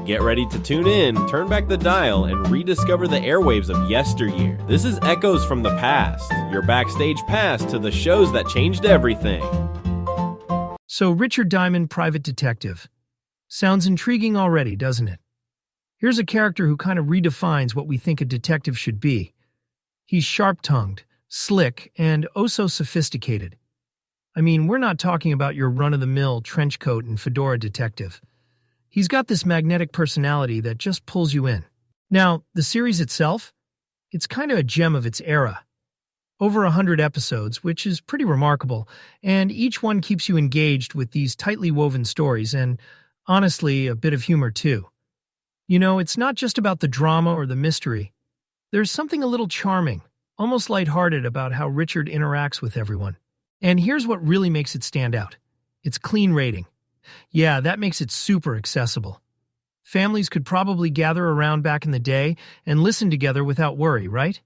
Get ready to tune in, turn back the dial, and rediscover the airwaves of yesteryear. This is Echoes from the Past, your backstage pass to the shows that changed everything. So, Richard Diamond, Private Detective. Sounds intriguing already, doesn't it? Here's a character who kind of redefines what we think a detective should be. He's sharp-tongued, slick, and oh so sophisticated. I mean, we're not talking about your run-of-the-mill trench coat and fedora detective. He's got this magnetic personality that just pulls you in. Now, the series itself? It's kind of a gem of its era. Over 100 episodes, which is pretty remarkable, and each one keeps you engaged with these tightly woven stories and, honestly, a bit of humor too. You know, it's not just about the drama or the mystery. There's something a little charming, almost lighthearted about how Richard interacts with everyone. And here's what really makes it stand out. It's clean rating. Yeah, that makes it super accessible. Families could probably gather around back in the day and listen together without worry, right?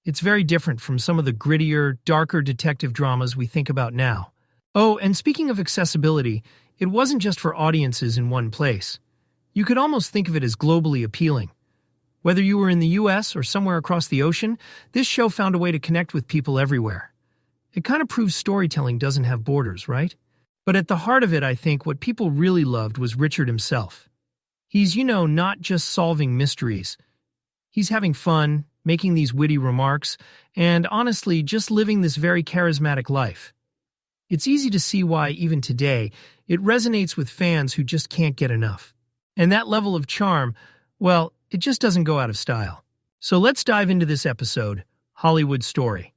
It's very different from some of the grittier, darker detective dramas we think about now. Oh, and speaking of accessibility, it wasn't just for audiences in one place. You could almost think of it as globally appealing. Whether you were in the US or somewhere across the ocean, this show found a way to connect with people everywhere. It kind of proves storytelling doesn't have borders, right? But at the heart of it, I think what people really loved was Richard himself. He's, not just solving mysteries. He's having fun, making these witty remarks, and honestly, just living this very charismatic life. It's easy to see why, even today, it resonates with fans who just can't get enough. And that level of charm, well, it just doesn't go out of style. So let's dive into this episode, Hollywood Story.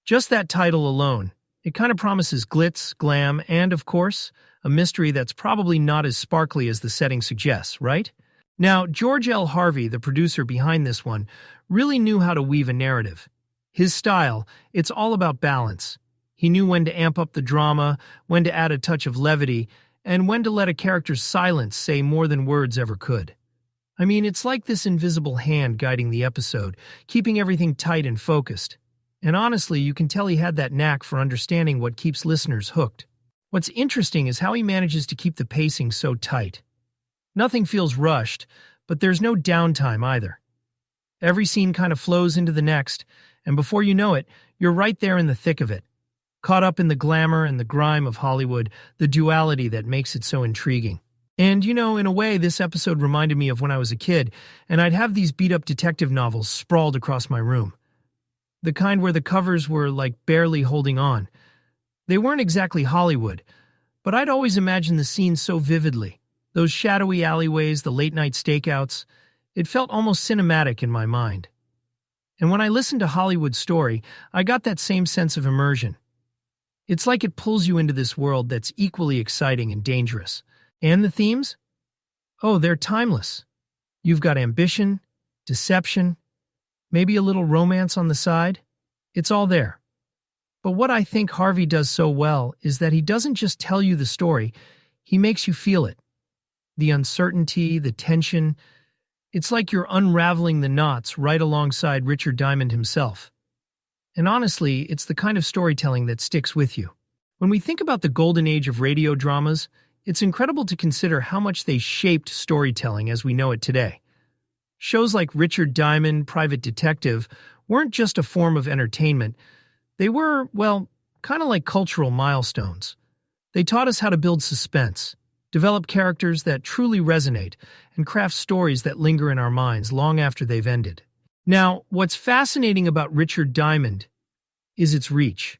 Just that title alone, it kind of promises glitz, glam, and, of course, a mystery that's probably not as sparkly as the setting suggests, right? Now, George L. Harvey, the producer behind this one, really knew how to weave a narrative. His style, it's all about balance. He knew when to amp up the drama, when to add a touch of levity, and when to let a character's silence say more than words ever could. I mean, it's like this invisible hand guiding the episode, keeping everything tight and focused. And honestly, you can tell he had that knack for understanding what keeps listeners hooked. What's interesting is how he manages to keep the pacing so tight. Nothing feels rushed, but there's no downtime either. Every scene kind of flows into the next, and before you know it, you're right there in the thick of it. Caught up in the glamour and the grime of Hollywood, the duality that makes it so intriguing. And, in a way, this episode reminded me of when I was a kid, and I'd have these beat-up detective novels sprawled across my room. The kind where the covers were, barely holding on. They weren't exactly Hollywood, but I'd always imagined the scenes so vividly. Those shadowy alleyways, the late-night stakeouts. It felt almost cinematic in my mind. And when I listened to Hollywood Story, I got that same sense of immersion. It's like it pulls you into this world that's equally exciting and dangerous. And the themes? Oh, they're timeless. You've got ambition, deception, maybe a little romance on the side. It's all there. But what I think Harvey does so well is that he doesn't just tell you the story, he makes you feel it. The uncertainty, the tension. It's like you're unraveling the knots right alongside Richard Diamond himself. And honestly, it's the kind of storytelling that sticks with you. When we think about the golden age of radio dramas, it's incredible to consider how much they shaped storytelling as we know it today. Shows like Richard Diamond, Private Detective, weren't just a form of entertainment. They were, kind of like cultural milestones. They taught us how to build suspense, develop characters that truly resonate, and craft stories that linger in our minds long after they've ended. Now, what's fascinating about Richard Diamond is its reach.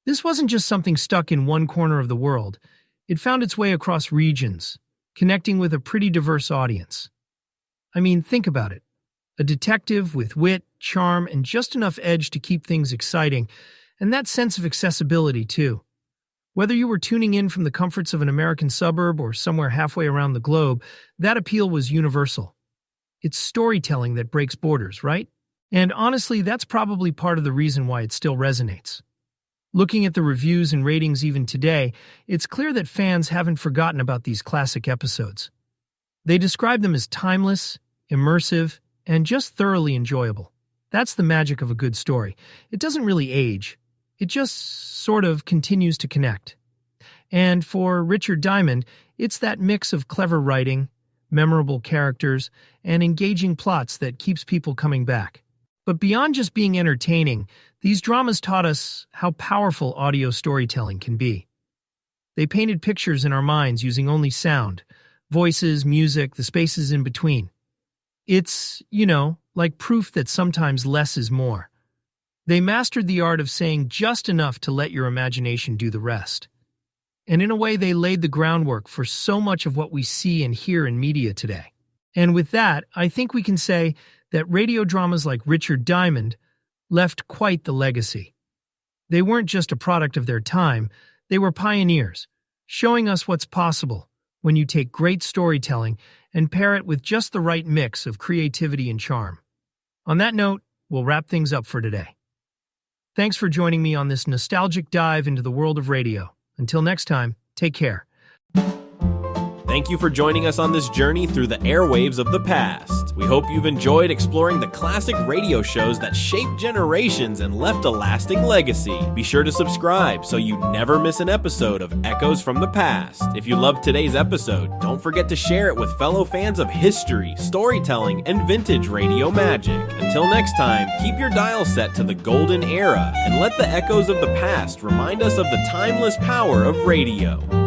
This wasn't just something stuck in one corner of the world. It found its way across regions, connecting with a pretty diverse audience. I mean, think about it. A detective with wit, charm, and just enough edge to keep things exciting, and that sense of accessibility, too. Whether you were tuning in from the comforts of an American suburb or somewhere halfway around the globe, that appeal was universal. It's storytelling that breaks borders, right? And honestly, that's probably part of the reason why it still resonates. Looking at the reviews and ratings even today, it's clear that fans haven't forgotten about these classic episodes. They describe them as timeless, immersive, and just thoroughly enjoyable. That's the magic of a good story. It doesn't really age. It just sort of continues to connect. And for Richard Diamond, it's that mix of clever writing, memorable characters, and engaging plots that keeps people coming back. But beyond just being entertaining, these dramas taught us how powerful audio storytelling can be. They painted pictures in our minds using only sound, voices, music, the spaces in between. It's, like proof that sometimes less is more. They mastered the art of saying just enough to let your imagination do the rest. And in a way, they laid the groundwork for so much of what we see and hear in media today. And with that, I think we can say that radio dramas like Richard Diamond left quite the legacy. They weren't just a product of their time, they were pioneers, showing us what's possible when you take great storytelling and pair it with just the right mix of creativity and charm. On that note, we'll wrap things up for today. Thanks for joining me on this nostalgic dive into the world of radio. Until next time, take care. Thank you for joining us on this journey through the airwaves of the past. We hope you've enjoyed exploring the classic radio shows that shaped generations and left a lasting legacy. Be sure to subscribe so you never miss an episode of Echoes from the Past. If you loved today's episode, don't forget to share it with fellow fans of history, storytelling, and vintage radio magic. Until next time, keep your dial set to the golden era and let the echoes of the past remind us of the timeless power of radio.